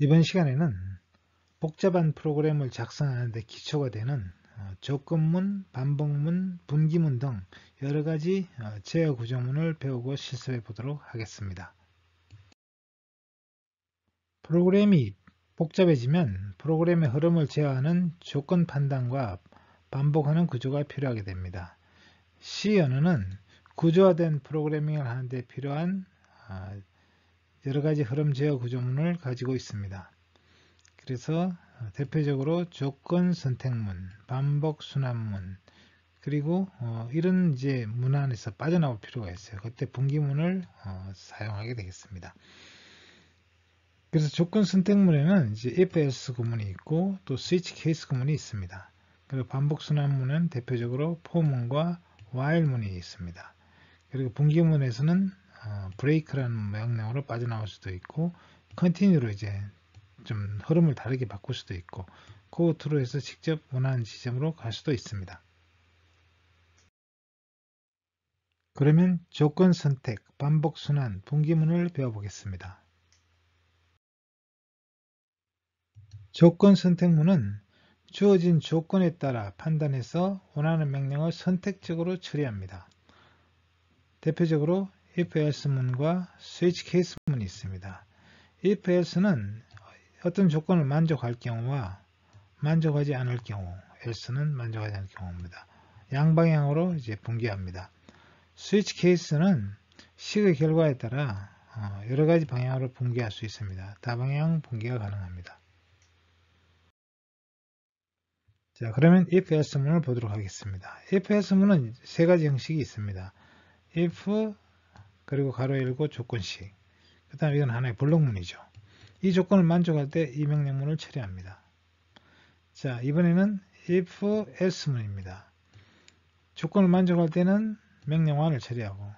이번 시간에는 복잡한 프로그램을 작성하는 데 기초가 되는 조건문, 반복문, 분기문 등 여러가지 제어 구조문을 배우고 실습해 보도록 하겠습니다. 프로그램이 복잡해지면 프로그램의 흐름을 제어하는 조건 판단과 반복하는 구조가 필요하게 됩니다. C 언어는 구조화된 프로그래밍을 하는 데 필요한 여러가지 흐름 제어 구조문을 가지고 있습니다. 그래서 대표적으로 조건 선택문, 반복 순환문, 그리고 이런 이제 문 안에서 빠져나올 필요가 있어요. 그때 분기문을 사용하게 되겠습니다. 그래서 조건 선택문에는 이제 if else 구문이 있고 또 switch case 구문이 있습니다. 그리고 반복 순환문은 대표적으로 for문과 while문이 있습니다. 그리고 분기문에서는 break라는 명령으로 빠져나올 수도 있고 continue로 이제 좀 흐름을 다르게 바꿀 수도 있고 고트로 해서 직접 원하는 지점으로 갈 수도 있습니다. 그러면 조건 선택, 반복 순환, 분기문을 배워보겠습니다. 조건 선택문은 주어진 조건에 따라 판단해서 원하는 명령을 선택적으로 처리합니다. 대표적으로 if else문과 switch case문이 있습니다. if else는 어떤 조건을 만족할 경우와 만족하지 않을 경우, else는 만족하지 않을 경우입니다. 양방향으로 이제 분기합니다. 스위치 케이스는 식의 결과에 따라 여러 가지 방향으로 분기할 수 있습니다. 다방향 분기가 가능합니다. 자, 그러면 if else문을 보도록 하겠습니다. if else문은 세 가지 형식이 있습니다. if 그리고 가로 열고 조건식. 그 다음에 이건 하나의 블록문이죠. 이 조건을 만족할 때 이 명령문을 처리합니다. 자, 이번에는 if else문입니다. 조건을 만족할 때는 명령 1을 처리하고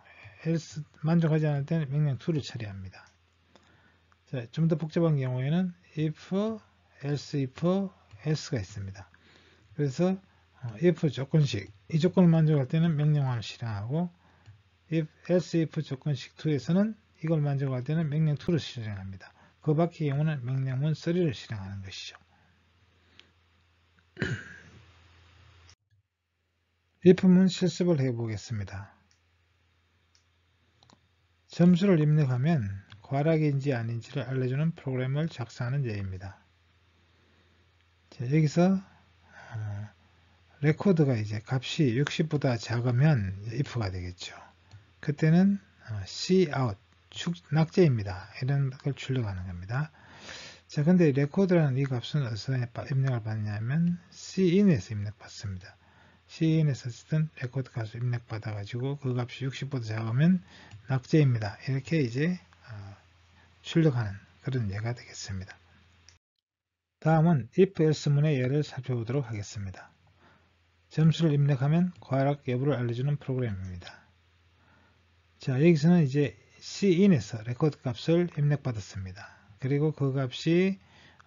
else 만족하지 않을 때는 명령 2를 처리합니다. 자, 좀 더 복잡한 경우에는 if, else, if, else가 있습니다. 그래서 if 조건식, 이 조건을 만족할 때는 명령 1을 실행하고 if, else, if 조건식 2에서는 이걸 만족할 때는 명령 2를 실행합니다. 그 밖의 경우는 명령문 3를 실행하는 것이죠. if문 실습을 해보겠습니다. 점수를 입력하면 과락인지 아닌지를 알려주는 프로그램을 작성하는 예입니다. 자, 여기서 레코드가 이제 값이 60보다 작으면 if가 되겠죠. 그때는 cout, 낙제입니다. 이런 걸 출력하는 겁니다. 자, 근데 레코드라는 이 값은 어디서 입력을 받냐면 cin에서 입력받습니다. cin에서 쓰던 레코드 값을 입력받아가지고 그 값이 60보다 작으면 낙제입니다. 이렇게 이제 출력하는 그런 예가 되겠습니다. 다음은 if else문의 예를 살펴보도록 하겠습니다. 점수를 입력하면 과락 여부를 알려주는 프로그램입니다. 자, 여기서는 이제 cin에서 레코드 값을 입력받았습니다. 그리고 그 값이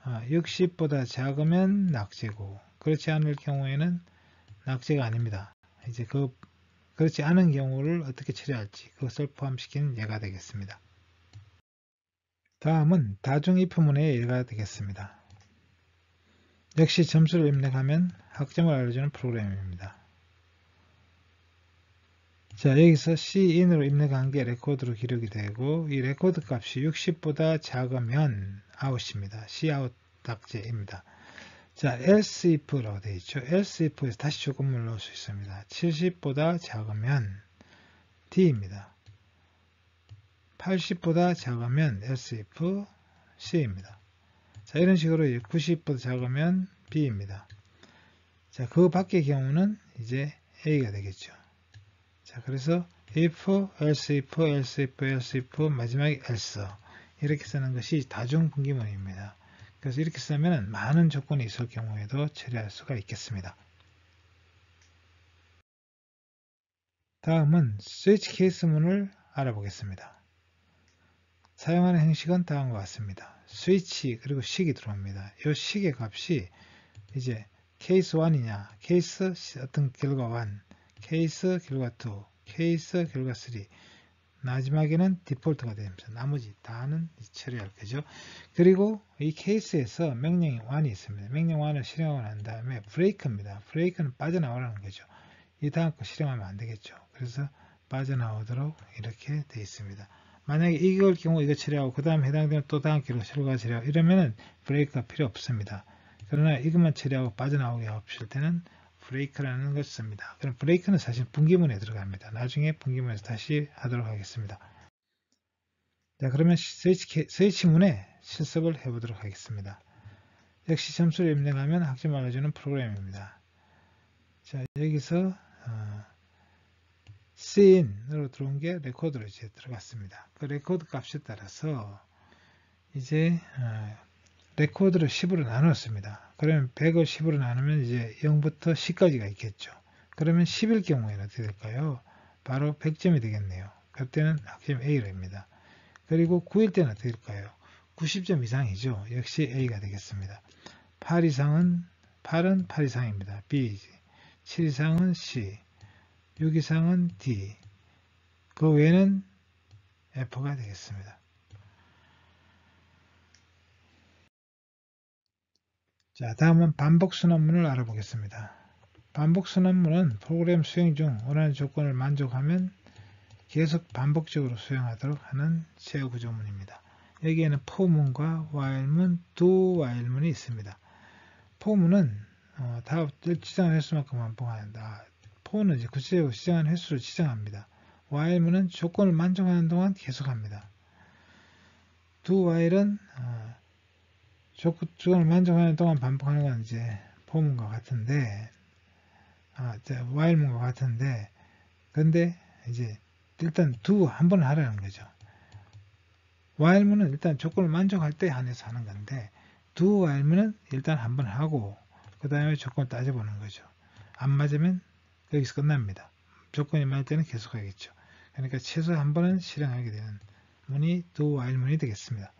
60보다 작으면 낙제고 그렇지 않을 경우에는 낙제가 아닙니다. 이제 그렇지 않은 경우를 어떻게 처리할지 그것을 포함시킨 예가 되겠습니다. 다음은 다중 if문의 예가 되겠습니다. 역시 점수를 입력하면 학점을 알려주는 프로그램입니다. 자, 여기서 cin으로 입력한 게 레코드로 기록이 되고 이 레코드 값이 60보다 작으면 out입니다. cout 낙제입니다. 자, else if라고 되어 있죠. else if에서 다시 조건문을 넣을 수 있습니다. 70보다 작으면 d입니다. 80보다 작으면 else if c입니다. 자, 이런 식으로 90보다 작으면 b입니다. 자, 그 밖의 경우는 이제 a가 되겠죠. 자, 그래서 if, else if, else if, else if, 마지막에 else 이렇게 쓰는 것이 다중 분기문입니다. 그래서 이렇게 쓰면 많은 조건이 있을 경우에도 처리할 수가 있겠습니다. 다음은 스위치 케이스문을 알아보겠습니다. 사용하는 형식은 다음과 같습니다. 스위치 그리고 식이 들어옵니다. 이 식의 값이 이제 케이스 1이냐, 케이스 어떤 결과 1, 케이스 결과 2, 케이스 결과 3, 마지막에는 디폴트가 됩니다. 나머지 다는 처리할 거죠. 그리고 이 케이스에서 명령이 1이 있습니다. 명령 1을 실행하고 난 다음에 브레이크입니다. 브레이크는 빠져나오라는 거죠. 이 다음 거 실행하면 안 되겠죠. 그래서 빠져나오도록 이렇게 되어 있습니다. 만약에 이걸 경우 이거 처리하고 그 다음 해당되는 또 다음 기록 결과 처리하고 이러면은 브레이크가 필요 없습니다. 그러나 이것만 처리하고 빠져나오게 하실 때는 브레이크라는 것을 씁니다. 그럼 브레이크는 사실 분기문에 들어갑니다. 나중에 분기문에서 다시 하도록 하겠습니다. 자, 그러면 스위치문에 실습을 해보도록 하겠습니다. 역시 점수를 입력하면 학점을 알려주는 프로그램입니다. 자, 여기서 C인으로 들어온 게 레코드로 이제 들어갔습니다. 그 레코드 값에 따라서 이제 레코드를 10으로 나눴습니다. 그러면 100을 10으로 나누면 이제 0부터 10까지가 있겠죠. 그러면 10일 경우에는 어떻게 될까요? 바로 100점이 되겠네요. 그때는 학점 A입니다. 그리고 9일 때는 어떻게 될까요? 90점 이상이죠. 역시 A가 되겠습니다. 8은 8 이상입니다. B, 7 이상은 C, 6 이상은 D, 그 외에는 F가 되겠습니다. 자, 다음은 반복순환문을 알아보겠습니다. 반복순환문은 프로그램 수행 중 원하는 조건을 만족하면 계속 반복적으로 수행하도록 하는 제어 구조문입니다. 여기에는 for문과 while문, do while문이 있습니다. for문은 다 지정한 횟수만큼 반복한다. for는 이제 구체적으로 지정한 횟수를 지정합니다. while문은 조건을 만족하는 동안 계속합니다. do while은 조건을 만족하는 동안 반복하는 건 이제 for문과 같은데, while문과 같은데, 근데 이제 일단 do 한 번 하라는 거죠. while문은 일단 조건을 만족할 때 한해서 하는 건데, do while문은 일단 한 번 하고 그 다음에 조건을 따져보는 거죠. 안 맞으면 여기서 끝납니다. 조건이 맞을 때는 계속하겠죠. 그러니까 최소 한 번은 실행하게 되는 문이 do while문이 되겠습니다.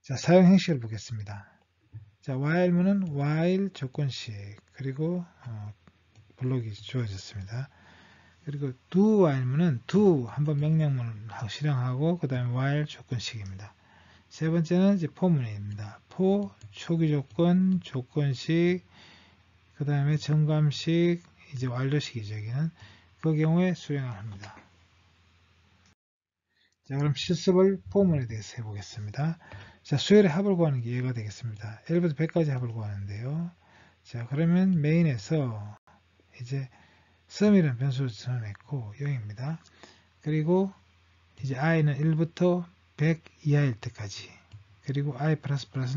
자, 사용 형식을 보겠습니다. 자, while문은 while 조건식, 그리고 블록이 주어졌습니다. 그리고 do while문은 do 한번 명령문을 실행하고 그 다음에 while 조건식입니다. 세 번째는 이제 for문입니다. for 초기 조건, 조건식, 그 다음에 점검식, 이제 완료식이죠. 여기는 그 경우에 수행을 합니다. 자, 그럼 실습을 for문에 대해서 해보겠습니다. 자, 수열의 합을 구하는 게 얘가 되겠습니다. 1부터 100까지 합을 구하는데요. 자, 그러면 메인에서 이제 sum이라는 변수를 선언했고 0입니다. 그리고 이제 i는 1부터 100 이하일 때까지, 그리고 i++는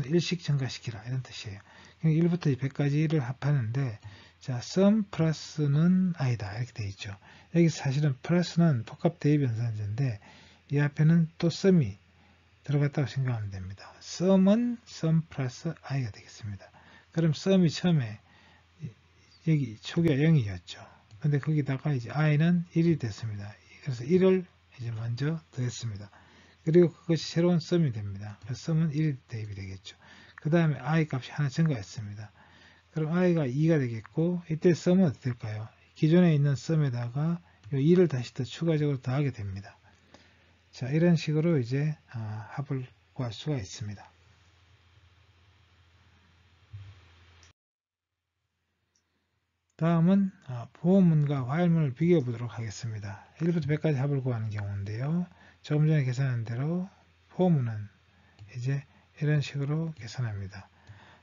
일씩 증가시키라 이런 뜻이에요. 1부터 100까지를 합하는데, 자, sum 플러스는 i다 이렇게 되어 있죠. 여기 사실은 플러스는 복합 대입 연산제인데 이 앞에는 또 sum이 들어갔다고 생각하면 됩니다. sum은 sum 플러스 i가 되겠습니다. 그럼 sum이 처음에 여기 초기가 0이었죠. 근데 거기다가 이제 i는 1이 됐습니다. 그래서 1을 이제 먼저 더했습니다. 그리고 그것이 새로운 sum이 됩니다. 그래서 sum은 1이 대입이 되겠죠. 그 다음에 i 값이 하나 증가했습니다. 그럼 i가 2가 되겠고, 이때 sum은 어떻게 될까요? 기존에 있는 sum에다가 2를 다시 더 추가적으로 더하게 됩니다. 자, 이런 식으로 이제 합을 구할 수가 있습니다. 다음은 보호문과 while문을 비교해 보도록 하겠습니다. 1부터 100까지 합을 구하는 경우인데요. 조금 전에 계산한 대로 보호문은 이제 이런 식으로 계산합니다.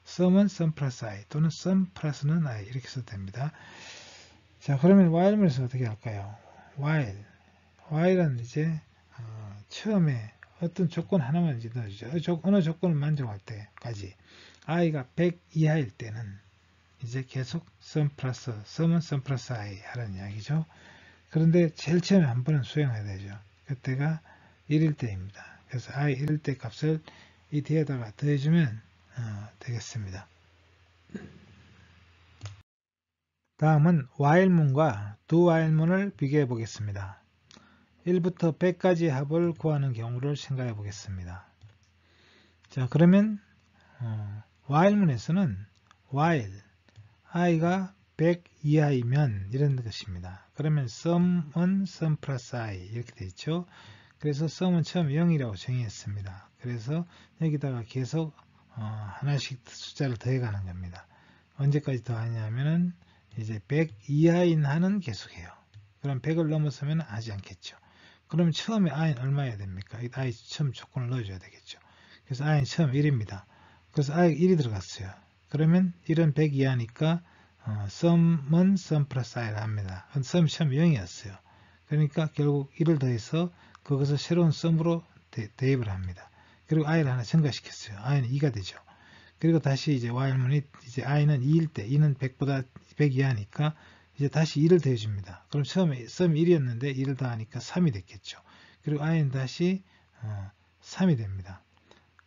sum은 sum 플러스 i 또는 sum 플러스는 i 이렇게 써도 됩니다. 자, 그러면 while문에서 어떻게 할까요? while은 이제 처음에 어떤 조건 하나만 이제 넣어주죠. 어느 조건을 만족할 때까지 i가 100 이하일 때는 이제 계속 sum은 sum 플러스 i 하라는 이야기죠. 그런데 제일 처음에 한 번은 수행해야 되죠. 그때가 1일 때입니다. 그래서 i 1일 때 값을 이 뒤에다가 더해주면 되겠습니다. 다음은 while문과 do while문을 비교해 보겠습니다. 1부터 100까지 합을 구하는 경우를 생각해 보겠습니다. 자, 그러면 while문에서는 while i가 100 이하이면 이런 것입니다. 그러면 sum은 sum 플러스 i 이렇게 되어 있죠. 그래서 sum은 처음에 0이라고 정의했습니다. 그래서 여기다가 계속 하나씩 숫자를 더해가는 겁니다. 언제까지 더하냐면은 이제 100 이하인 한은 계속해요. 그럼 100을 넘어서면 하지 않겠죠. 그럼 처음에 i는 얼마여야 됩니까? i 처음 조건을 넣어줘야 되겠죠. 그래서 i는 처음 1입니다. 그래서 i가 1이 들어갔어요. 그러면 1은 100 이하니까 sum은 sum 플러스 i를 합니다. sum이 처음 0이었어요. 그러니까 결국 1을 더해서 그것을 새로운 sum으로 대입을 합니다. 그리고 i를 하나 증가시켰어요. i는 2가 되죠. 그리고 다시 이제 while문이 이제 i는 2일 때 2는 100보다 100 이하니까 이제 다시 2를 더해줍니다. 그럼 처음에 sum이 1이었는데 2를 더하니까 3이 됐겠죠. 그리고 i는 다시 3이 됩니다.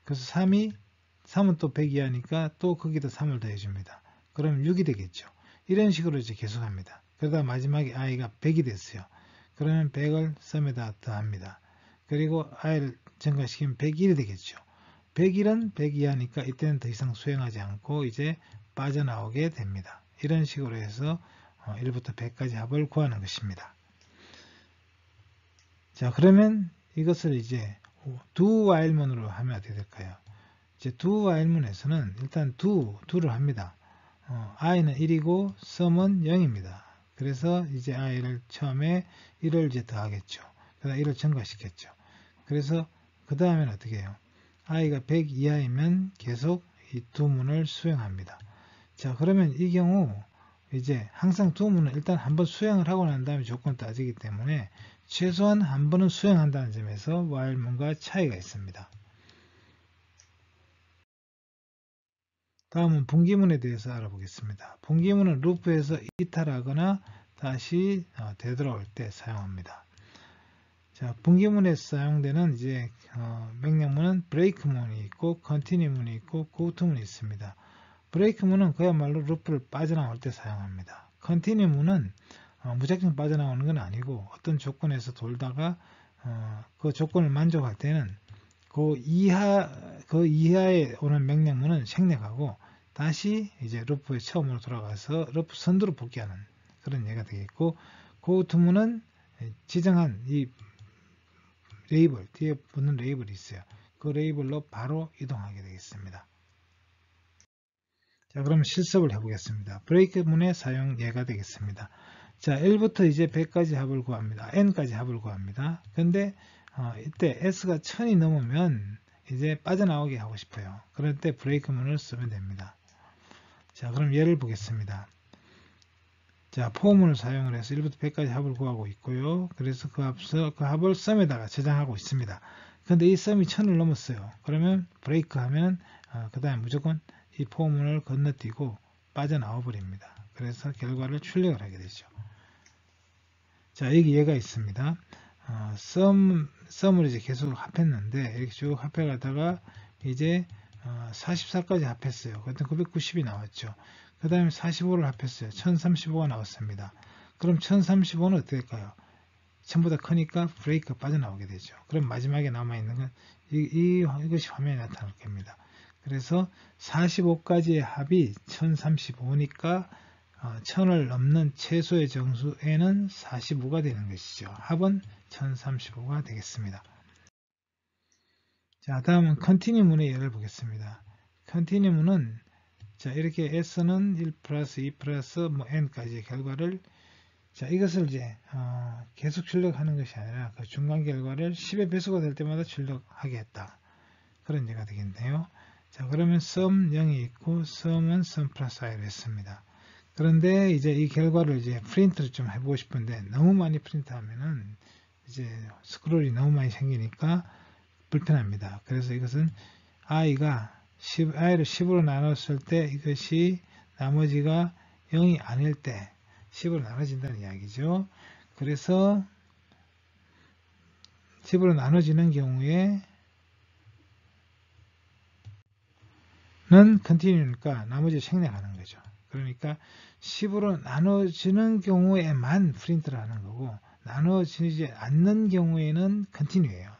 그래서 3은 또 100 이하니까 또 거기다 3을 더해줍니다. 그럼 6이 되겠죠. 이런 식으로 이제 계속합니다. 그러다 마지막에 i가 100이 됐어요. 그러면 100을 sum에다 더합니다. 그리고 i를 증가시키면 101이 되겠죠. 101은 100 이하니까 이때는 더 이상 수행하지 않고 이제 빠져나오게 됩니다. 이런 식으로 해서 1부터 100까지 합을 구하는 것입니다. 자, 그러면 이것을 이제 do while문으로 하면 어떻게 될까요? 이제 do while문에서는 일단 do를 합니다. i는 1이고 sum은 0입니다. 그래서 이제 i를 처음에 1을 이제 더하겠죠. 그다음 1을 증가시켰죠. 그래서 그 다음에는 어떻게 해요? i가 100 이하이면 계속 이 두 문을 수행합니다. 자, 그러면 이 경우 이제 항상 두 문은 일단 한번 수행을 하고 난 다음에 조건을 따지기 때문에 최소한 한 번은 수행한다는 점에서 while문과 차이가 있습니다. 다음은 분기문에 대해서 알아보겠습니다. 분기문은 루프에서 이탈하거나 다시 되돌아올 때 사용합니다. 자, 분기문에서 사용되는 이제 명령문은 break문이 있고 continue문이 있고 goTo문이 있습니다. break문은 그야말로 루프를 빠져나올 때 사용합니다. continue문은 무작정 빠져나오는 건 아니고 어떤 조건에서 돌다가 그 조건을 만족할 때는 그 이하에 오는 명령문은 생략하고 다시 이제 루프의 처음으로 돌아가서 루프 선두로 복귀하는 그런 예가 되겠고, goTo문은 지정한 이 레이블, 뒤에 붙는 레이블이 있어요. 그 레이블로 바로 이동하게 되겠습니다. 자, 그럼 실습을 해보겠습니다. 브레이크문의 사용 예가 되겠습니다. 자, 1부터 이제 100까지 합을 구합니다. n까지 합을 구합니다. 근데 이때 s가 1000이 넘으면 이제 빠져나오게 하고 싶어요. 그럴 때 브레이크문을 쓰면 됩니다. 자, 그럼 예를 보겠습니다. 자, 포문을 사용을 해서 1부터 100까지 합을 구하고 있고요. 그래서 그 합을 sum에다가 저장하고 있습니다. 근데 이 sum이 1000을 넘었어요. 그러면 브레이크 하면 그 다음에 무조건 이 포문을 건너뛰고 빠져나와 버립니다. 그래서 결과를 출력을 하게 되죠. 자, 여기 예가 있습니다. sum을 이제 계속 합했는데 이렇게 쭉 합해가다가 이제 44까지 합했어요. 그때 990이 나왔죠. 그 다음에 45를 합했어요. 1035가 나왔습니다. 그럼 1035는 어떻게 될까요? 전부 다 크니까 브레이크가 빠져나오게 되죠. 그럼 마지막에 남아있는 건 이것이 화면에 나타날 겁니다. 그래서 45까지의 합이 1035니까 1000을 넘는 최소의 정수에는 45가 되는 것이죠. 합은 1035가 되겠습니다. 자, 다음은 continue문의 예를 보겠습니다. continue문은 자, 이렇게 s는 1 플러스 2 플러스 n까지의 결과를 자, 이것을 이제 계속 출력하는 것이 아니라 그 중간 결과를 10의 배수가 될 때마다 출력하게 했다. 그런 예가 되겠네요. 자, 그러면 sum 0이 있고 sum은 sum 플러스 i로 했습니다. 그런데 이제 이 결과를 이제 프린트를 좀 해보고 싶은데 너무 많이 프린트하면은 이제 스크롤이 너무 많이 생기니까 불편합니다. 그래서 이것은 i를 10으로 나눴을 때 이것이 나머지가 0이 아닐 때 10으로 나눠진다는 이야기죠. 그래서 10으로 나눠지는 경우에 는 continue니까 나머지 생략하는 거죠. 그러니까 10으로 나눠지는 경우에만 프린트를 하는 거고 나눠지지 않는 경우에는 continue예요.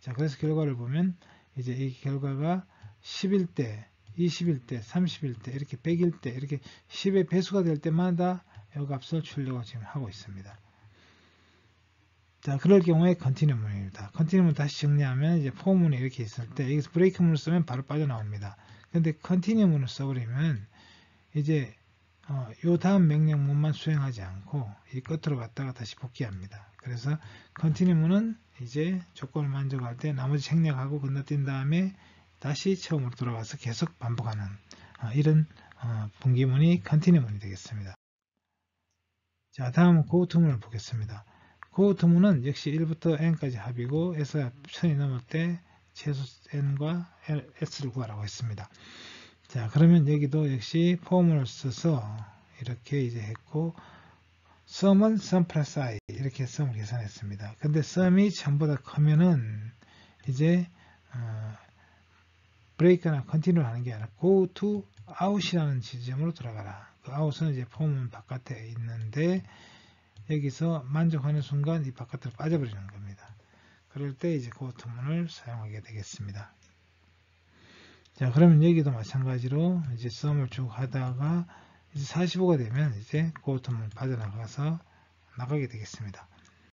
자, 그래서 결과를 보면 이제 이 결과가 10일 때 20일 때, 30일 때, 이렇게 100일 때, 이렇게 10의 배수가 될 때마다 이 값을 출력을 지금 하고 있습니다. 자, 그럴 경우에 컨티뉴 문입니다. 컨티뉴 문 다시 정리하면 이제 for 문이 이렇게 있을 때 여기서 브레이크 문을 쓰면 바로 빠져나옵니다. 근데 컨티뉴 문을 써버리면 이제 요 다음 명령문만 수행하지 않고 이 끝으로 갔다가 다시 복귀합니다. 그래서 컨티뉴 문은 이제 조건을 만족할 때 나머지 생략하고 건너뛴 다음에 다시 처음으로 돌아가서 계속 반복하는 이런 분기문이 컨티뉴 문이 되겠습니다. 자, 다음은 고투 문을 보겠습니다. 고투 문은 역시 1부터 n까지 합이고 s가 선이 넘을 때 최소 n과 s를 구하라고 했습니다. 자, 그러면 여기도 역시 포문을 써서 이렇게 이제 했고, sum은 sum 플러스 i 이렇게 sum을 계산했습니다. 근데 sum이 전보다 크면은 이제 break나 continue 하는 게 아니라 go to out이라는 지점으로 들어가라. 그 out은 이제 포문 바깥에 있는데 여기서 만족하는 순간 이 바깥으로 빠져버리는 겁니다. 그럴 때 이제 go to 문을 사용하게 되겠습니다. 자, 그러면 여기도 마찬가지로 이제 sum을 쭉 하다가 이제 45가 되면 이제 고토문 빠져나가서 나가게 되겠습니다.